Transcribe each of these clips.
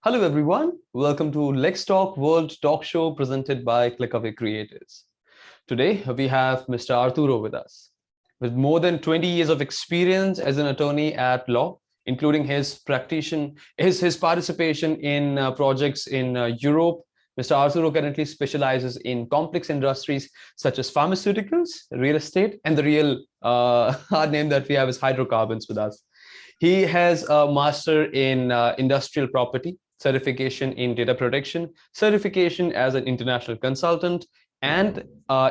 Hello, everyone. Welcome to LexTalk World Talk Show presented by Clickaway Creators. Today, we have Mr. Arturo with us. With more than 20 years of experience as an attorney at law, including his participation in projects in Europe, Mr. Arturo currently specializes in complex industries such as pharmaceuticals, real estate, and the real hard name that we have is hydrocarbons with us. He has a master in industrial property, certification in data protection, certification as an international consultant, and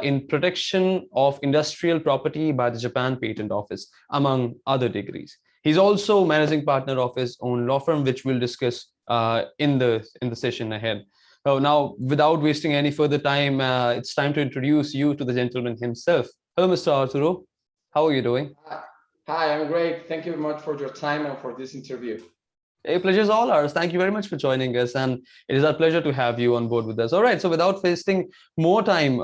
in protection of industrial property by the Japan Patent Office, among other degrees. He's also managing partner of his own law firm, which we'll discuss in the session ahead. So now, without wasting any further time, it's time to introduce you to the gentleman himself. Hello, Mr. Arturo. How are you doing? Hi, I'm great. Thank you very much for your time and for this interview. A pleasure is all ours. Thank you very much for joining us, and it is our pleasure to have you on board with us. All right, so without wasting more time,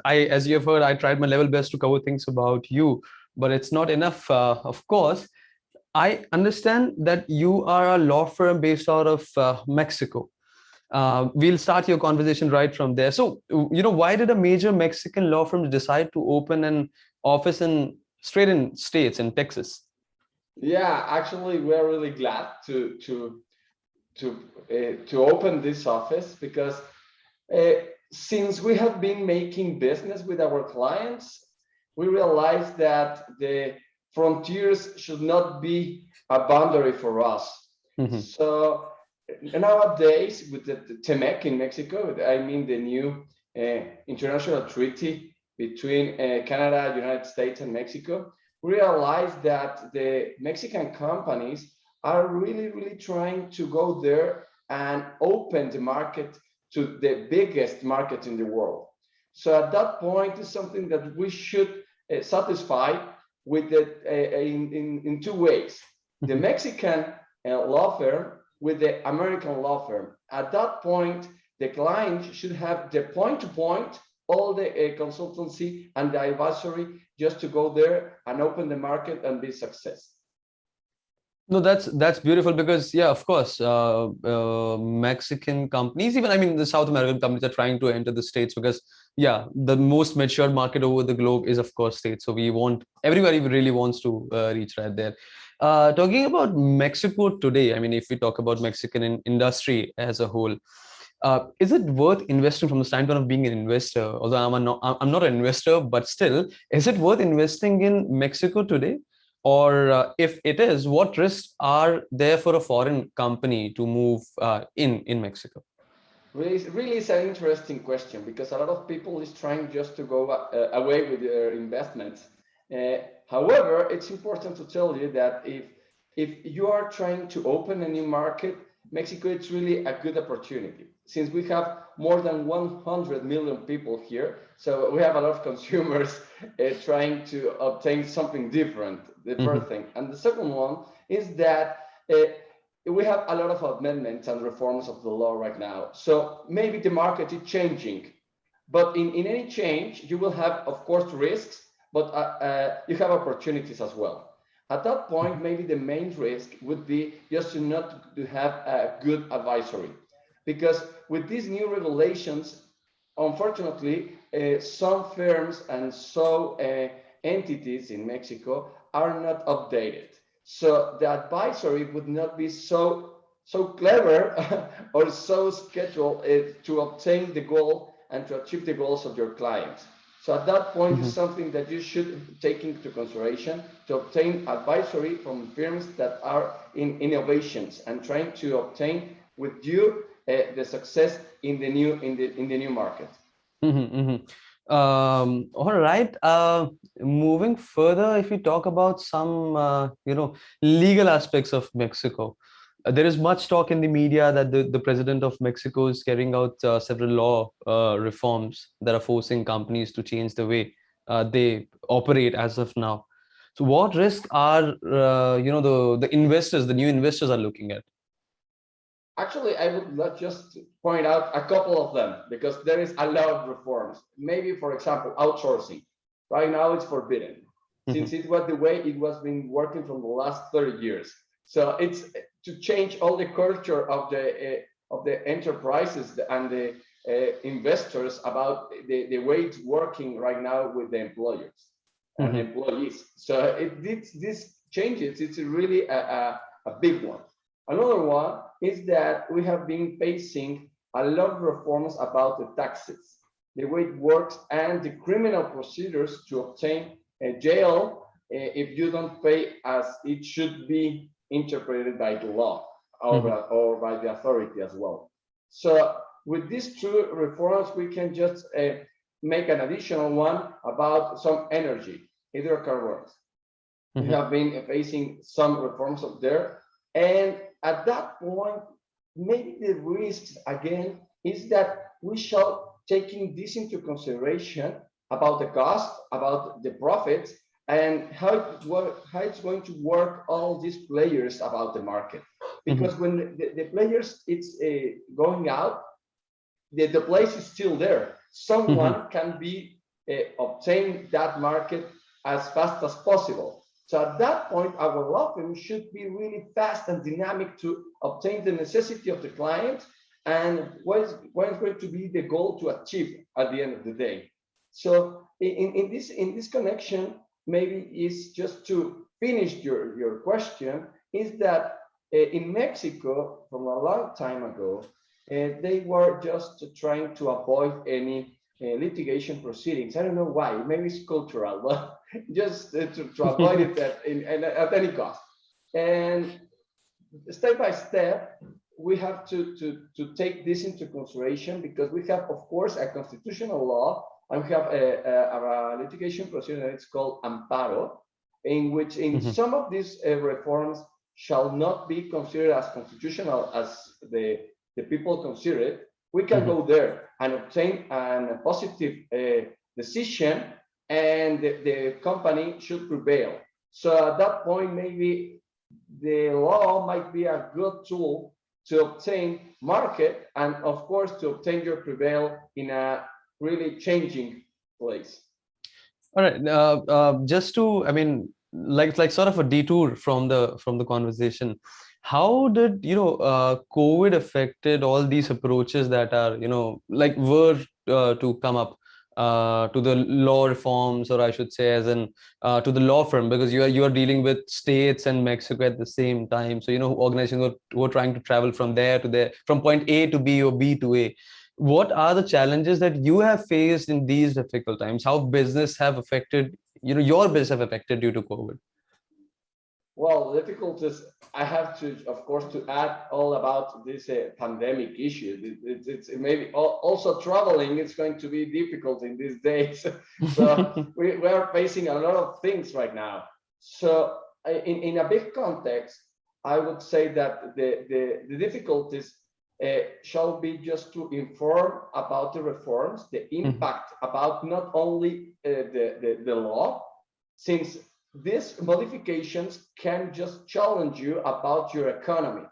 as you have heard, I tried my level best to cover things about you, but it's not enough, of course. I understand that you are a law firm based out of Mexico. We'll start your conversation right from there. So, why did a major Mexican law firm decide to open an office straight in States in Texas? Yeah, actually, we're really glad to open this office because since we have been making business with our clients, we realized that the frontiers should not be a boundary for us. Mm-hmm. So nowadays, with the TEMEC in Mexico, I mean the new international treaty between Canada, United States, and Mexico, realize that the Mexican companies are really trying to go there and open the market to the biggest market in the world. So at that point, it's something that we should satisfy with in two ways. The Mexican law firm with the American law firm. At that point, the client should have the point-to-point, all the consultancy and the advisory just to go there and open the market and be success. No, that's beautiful because, yeah, of course, Mexican companies, even, I mean, the South American companies are trying to enter the States because, yeah, the most mature market over the globe is, of course, States. So everybody really wants to reach right there. Talking about Mexico today, I mean, if we talk about Mexican industry as a whole, is it worth investing from the standpoint of being an investor? Although I'm not an investor, but still, is it worth investing in Mexico today? Or if it is, what risks are there for a foreign company to move in Mexico? Really, it's an interesting question because a lot of people is trying just to go away with their investments. However, it's important to tell you that if you are trying to open a new market, Mexico, it's really a good opportunity since we have more than 100 million people here. So we have a lot of consumers trying to obtain something different, the first thing. And the second one is that we have a lot of amendments and reforms of the law right now. So maybe the market is changing, but in any change, you will have, of course, risks, but you have opportunities as well. At that point, maybe the main risk would be just not to have a good advisory. Because with these new regulations, unfortunately, some firms and some entities in Mexico are not updated. So the advisory would not be so clever or so scheduled to obtain the goal and to achieve the goals of your clients. So at that point, it's something that you should take into consideration to obtain advisory from firms that are in innovations and trying to obtain with you the success in the new market. All right. Moving further, if we talk about some legal aspects of Mexico, there is much talk in the media that the president of Mexico is carrying out several law reforms that are forcing companies to change the way they operate as of now. So what risks are the investors, the new investors are looking at? Actually, I would just point out a couple of them because there is a lot of reforms. Maybe, for example, outsourcing. Right now, it's forbidden since it was the way it was been working from the last 30 years. So it's to change all the culture of the enterprises and the investors about the way it's working right now with the employers and employees. So this changes. It's really a big one. Another one is that we have been facing a lot of reforms about the taxes, the way it works, and the criminal procedures to obtain a jail if you don't pay as it should be interpreted by the law or by the authority as well. So with these two reforms, we can just make an additional one about some energy, hydrocarbons. We have been facing some reforms up there. And at that point, maybe the risks again is that we shall taking this into consideration about the cost, about the profits, and how it's going to work all these players about the market. Because when the players it's going out, the place is still there. Someone can be obtain that market as fast as possible. So at that point, our law firm should be really fast and dynamic to obtain the necessity of the client and what is going to be the goal to achieve at the end of the day. So in this connection, maybe is just to finish your question, is that in Mexico, from a long time ago, they were just trying to avoid any litigation proceedings. I don't know why, maybe it's cultural, but just to avoid it at any cost. And step by step, we have to take this into consideration because we have, of course, a constitutional law and we have a litigation procedure that it's called amparo, in which in some of these reforms shall not be considered as constitutional as the people consider it. We can go there and obtain a positive decision and the company should prevail. So at that point, maybe the law might be a good tool to obtain market and of course to obtain your prevail in a really changing place. All right, just to, I mean, like sort of a detour from the conversation. How did COVID affected all these approaches that are like were to come up to the law reforms, or I should say, as in to the law firm, because you are dealing with states and Mexico at the same time. So organizations were trying to travel from there to there, from point A to B or B to A. What are the challenges that you have faced in these difficult times? How business have affected, your business have affected due to COVID? Well, the difficulties, I have to, of course, to add all about this pandemic issue. It's maybe also traveling is going to be difficult in these days. So we are facing a lot of things right now. So in a big context, I would say that the difficulties shall be just to inform about the reforms, the impact about not only the law, since these modifications can just challenge you about your economy.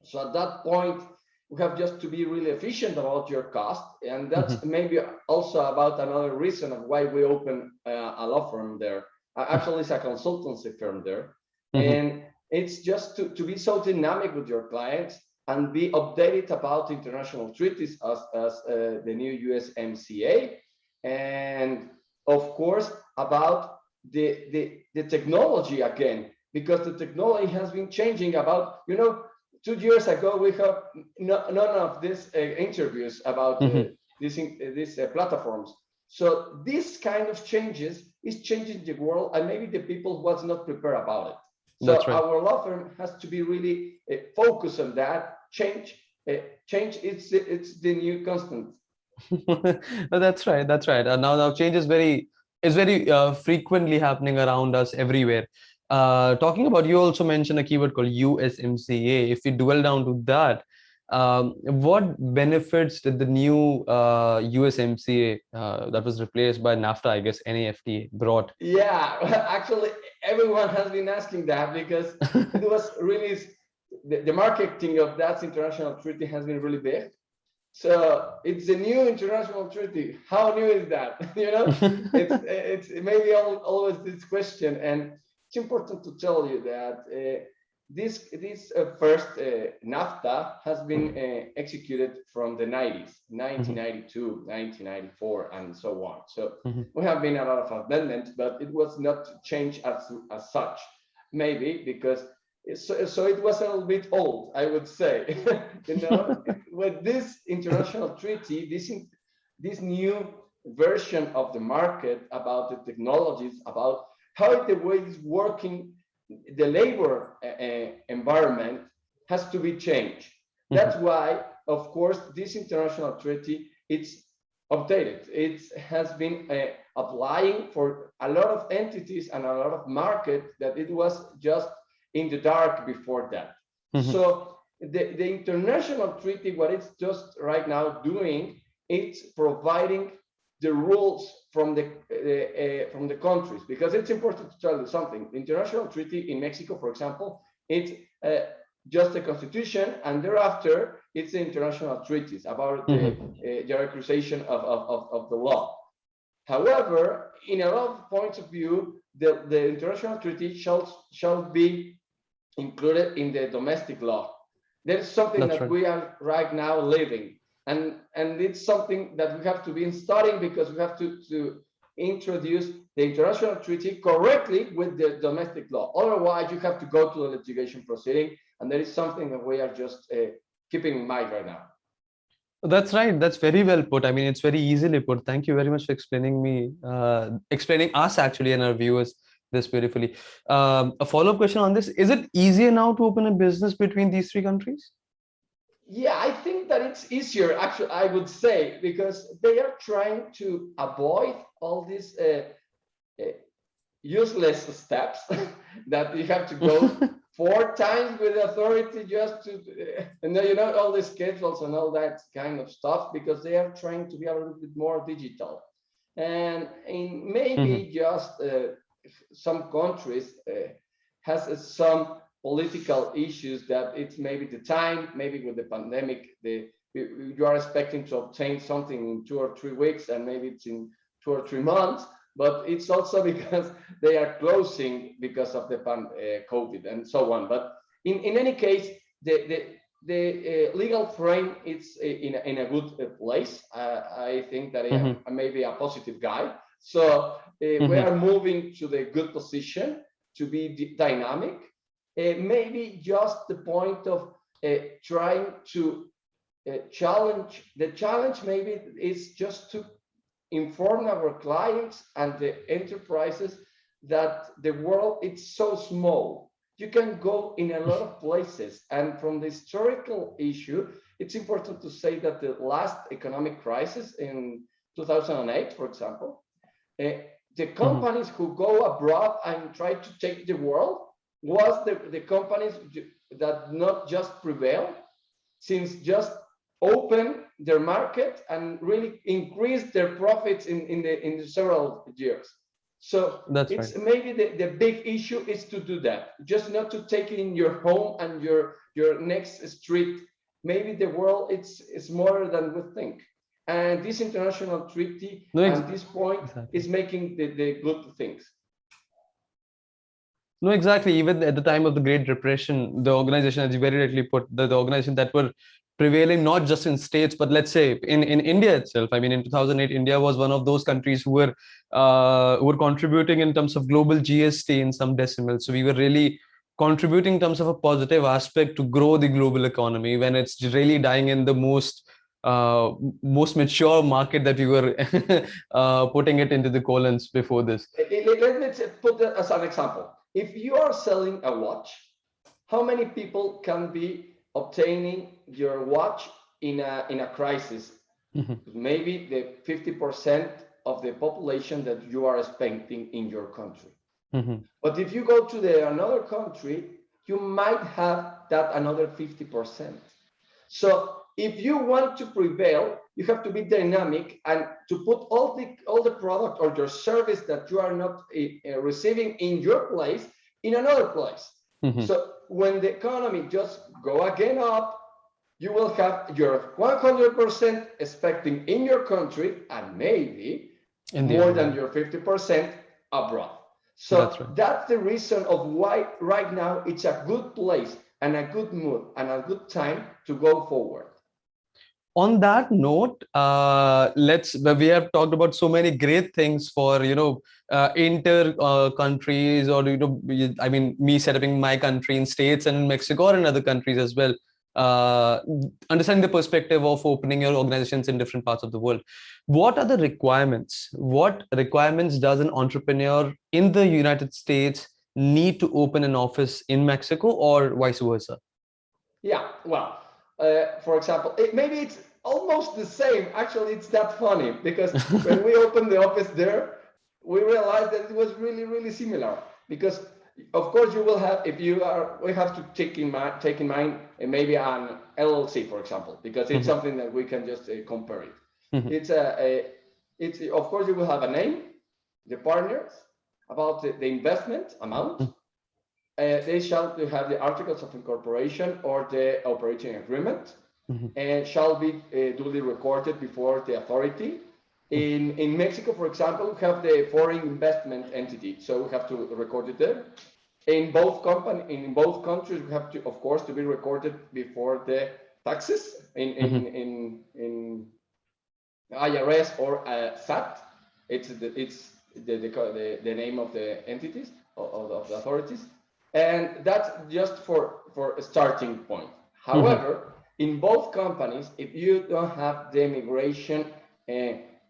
So at that point, we have just to be really efficient about your cost. And that's maybe also about another reason of why we open a law firm there. Actually, it's a consultancy firm there. And it's just to be so dynamic with your clients and be updated about international treaties as the new USMCA. And of course, about the technology again, because the technology has been changing about, 2 years ago, we have none of these interviews about these platforms. So this kind of changes is changing the world, and maybe the people was not prepared about it. So right. Our law firm has to be really focused on that change. Change it's the new constant. That's right. Now change is very frequently happening around us everywhere. Talking about, you also mentioned a keyword called USMCA. If we dwell down to that, what benefits did the new USMCA that was replaced by NAFTA, I guess NAFTA, brought? Yeah, actually, everyone has been asking that because it was really the marketing of that international treaty has been really big. So it's a new international treaty. How new is that? It's maybe always this question, and it's important to tell you that this first NAFTA has been executed from the 90s, 1992, 1994, and so on. So we have been a lot of amendments, but it was not changed as such. Maybe because so it was a little bit old, I would say. With this international treaty, this new version of the market about the technologies, about how the way it's working, the labor environment has to be changed. That's why, of course, this international treaty, it's updated. It has been applying for a lot of entities and a lot of market that it was just in the dark before that. So the international treaty, what it's just right now doing, it's providing the rules from the countries, because it's important to tell you something. The international treaty in Mexico, for example, it's just a constitution, and thereafter it's the international treaties about the hierarchization of the law. However, in a lot of points of view, the international treaty shall be included in the domestic law. There's something that we are right now living. And it's something that we have to be studying, because we have to introduce the international treaty correctly with the domestic law. Otherwise, you have to go to the litigation proceeding, and that is something that we are just keeping in mind right now. That's right. That's very well put. I mean, it's very easily put. Thank you very much for explaining us actually and our viewers this beautifully. A follow-up question on this: is it easier now to open a business between these three countries? Yeah, I think that it's easier, actually, I would say, because they are trying to avoid all these useless steps that you have to go 4 times with the authority just to, all the schedules and all that kind of stuff, because they are trying to be a little bit more digital. And in maybe just some countries has some political issues that it's maybe the time, maybe with the pandemic, you are expecting to obtain something in 2 or 3 weeks, and maybe it's in 2 or 3 months, but it's also because they are closing because of the COVID and so on. But in any case, the legal frame is in a good place. I think that I may be a positive guy. So we are moving to the good position to be dynamic. Maybe just the point of trying to challenge. The challenge maybe is just to inform our clients and the enterprises that the world is so small. You can go in a lot of places. And from the historical issue, it's important to say that the last economic crisis in 2008, for example, the companies who go abroad and try to take the world was the companies that not just prevail, since just open their market and really increase their profits in the several years. So it's maybe the big issue is to do that, just not to take it in your home and your next street. Maybe the world is smaller than we think. And this international treaty at this point is making the good things. No, exactly. Even at the time of the Great Depression, the organization, as you very rightly put, the organization that were prevailing not just in states, but let's say in India itself. I mean, in 2008, India was one of those countries who were contributing in terms of global GST in some decimals. So we were really contributing in terms of a positive aspect to grow the global economy when it's really dying in the most mature market that we were putting it into the colons before this. Let's put that as an example. If you are selling a watch, how many people can be obtaining your watch in a crisis? Maybe the 50% of the population that you are expecting in your country. But if you go to another country, you might have that another 50%. So if you want to prevail, you have to be dynamic and to put all the product or your service that you are not receiving in your place in another place. So when the economy just go again up, you will have your 100% expecting in your country and maybe more than your 50% abroad. So right. that's the reason of why right now it's a good place and a good mood and a good time to go forward. On that note, we have talked about so many great things for, inter countries, or, I mean, me setting my country in States and in Mexico or in other countries as well. Understanding the perspective of opening your organizations in different parts of the world. What are the requirements? What requirements does an entrepreneur in the United States need to open an office in Mexico, or vice versa? Yeah, well, for example, maybe it's almost the same. Actually, it's that funny because when we opened the office there, we realized that it was really, really similar. Because of course you will have, if you are, we have to take in mind maybe an LLC, for example, because it's something that we can just compare it. It's of course you will have a name, the partners, about the investment amount. They shall have the articles of incorporation or the operating agreement, and shall be duly recorded before the authority. In Mexico, for example, we have the foreign investment entity, so we have to record it there. In both countries, we have to, of course, to be recorded before the taxes in IRS or SAT. It's the name of the entities of the authorities. And that's just for a starting point. However, in both companies, if you don't have the immigration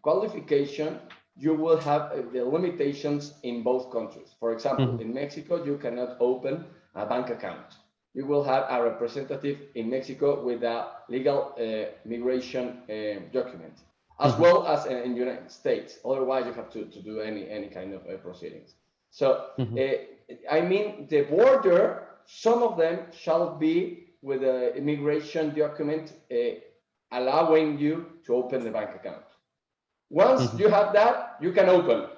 qualification, you will have the limitations in both countries. For example, in Mexico, you cannot open a bank account. You will have a representative in Mexico with a legal migration document, as well as in the United States. Otherwise, you have to do any kind of proceedings. So, I mean, the border, some of them shall be with an immigration document allowing you to open the bank account. Once you have that, you can open.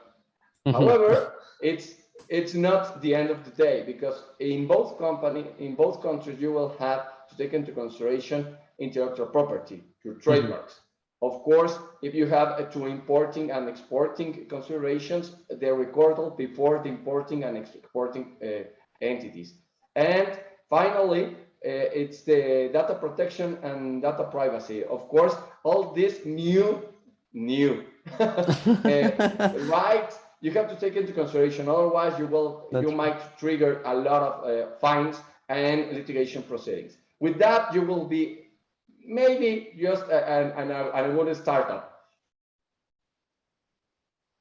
However, it's not the end of the day, because in both countries, you will have to take into consideration intellectual property, your trademarks. Of course, if you have to importing and exporting considerations, they're recorded before the importing and exporting entities. And finally, it's the data protection and data privacy. Of course, all this new right, you have to take into consideration. Otherwise, you might trigger a lot of fines and litigation proceedings. With that, you will be maybe just a good startup.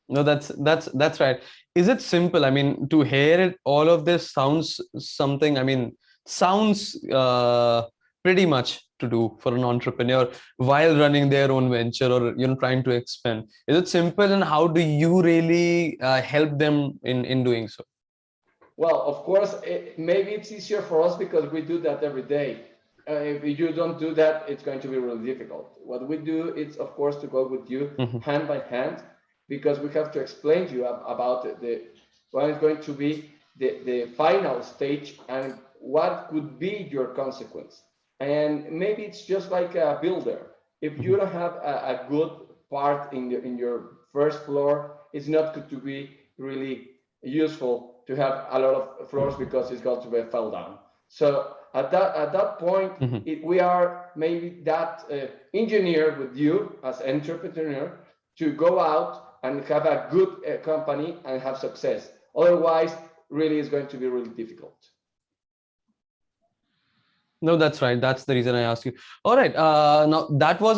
No, that's right. Is it simple? I mean, to hear it, all of this sounds something. I mean, sounds pretty much to do for an entrepreneur while running their own venture, or trying to expand. Is it simple, and how do you really help them in doing so? Well, of course, maybe it's easier for us because we do that every day. If you don't do that, it's going to be really difficult. What we do is, of course, to go with you hand by hand, because we have to explain to you about what is going to be the final stage and what could be your consequence. And maybe it's just like a builder. If you don't have a good part in your first floor, it's not going to be really useful to have a lot of floors, because it's going to be fell down. So at that point, we are maybe that engineer with you as entrepreneur to go out and have a good company and have success. Otherwise, really, it's going to be really difficult. No, that's right. That's the reason I asked you. All right. Now that was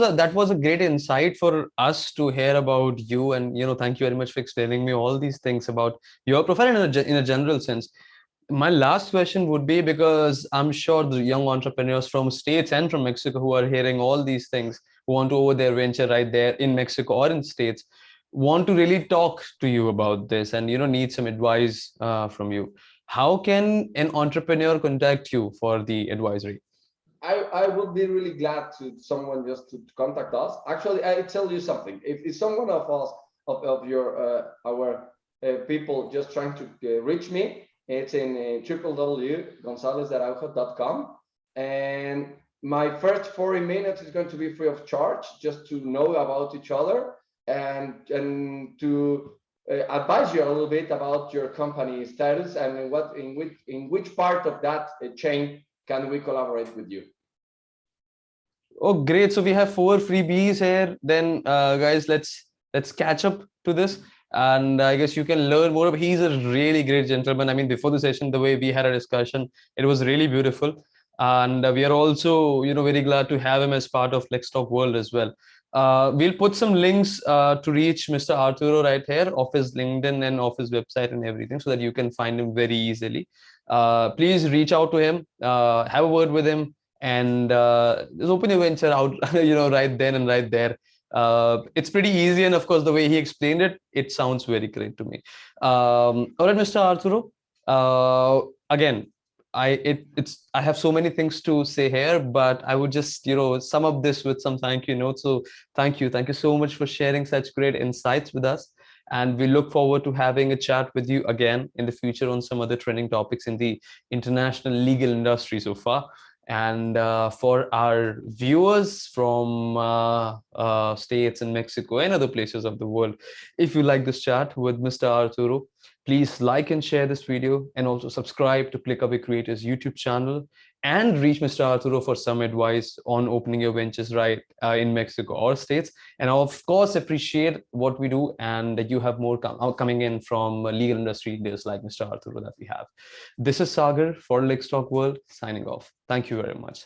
a great insight for us to hear about you, and thank you very much for explaining me all these things about your profile in a general sense. My last question would be, because I'm sure the young entrepreneurs from States and from Mexico who are hearing all these things, who want to over their venture right there in Mexico or in States, want to really talk to you about this, and need some advice from you. How can an entrepreneur contact you for the advisory? I would be really glad to someone just to contact us. Actually, I tell you something. If someone of us of your our people just trying to reach me, it's in www.gonzalezdearaujo.com, and my first 40 minutes is going to be free of charge, just to know about each other and to advise you a little bit about your company status and in which part of that chain can we collaborate with you. Oh, great. So we have 4 freebies here. Then, guys, let's catch up to this. And I guess you can learn more. He's a really great gentleman. I mean, before the session, the way we had a discussion, it was really beautiful. And we are also, very glad to have him as part of LexTalk World as well. We'll put some links to reach Mr. Arturo right here of his LinkedIn and of his website and everything, so that you can find him very easily. Please reach out to him, have a word with him, and just open your venture out, right then and right there. It's pretty easy, and of course, the way he explained it, it sounds very great to me. All right, Mr. Arturo. Again, I have so many things to say here, but I would just sum up this with some thank you notes. So thank you so much for sharing such great insights with us, and we look forward to having a chat with you again in the future on some other trending topics in the international legal industry so far. And for our viewers from states in Mexico and other places of the world, if you like this chat with Mr. Arturo, please like and share this video, and also subscribe to ClickAway Creators YouTube channel, and reach Mr. Arturo for some advice on opening your ventures right in Mexico or states. And of course, appreciate what we do, and that you have more coming in from legal industry leaders like Mr. Arturo that we have. This is Sagar for LexTalk World signing off. Thank you very much.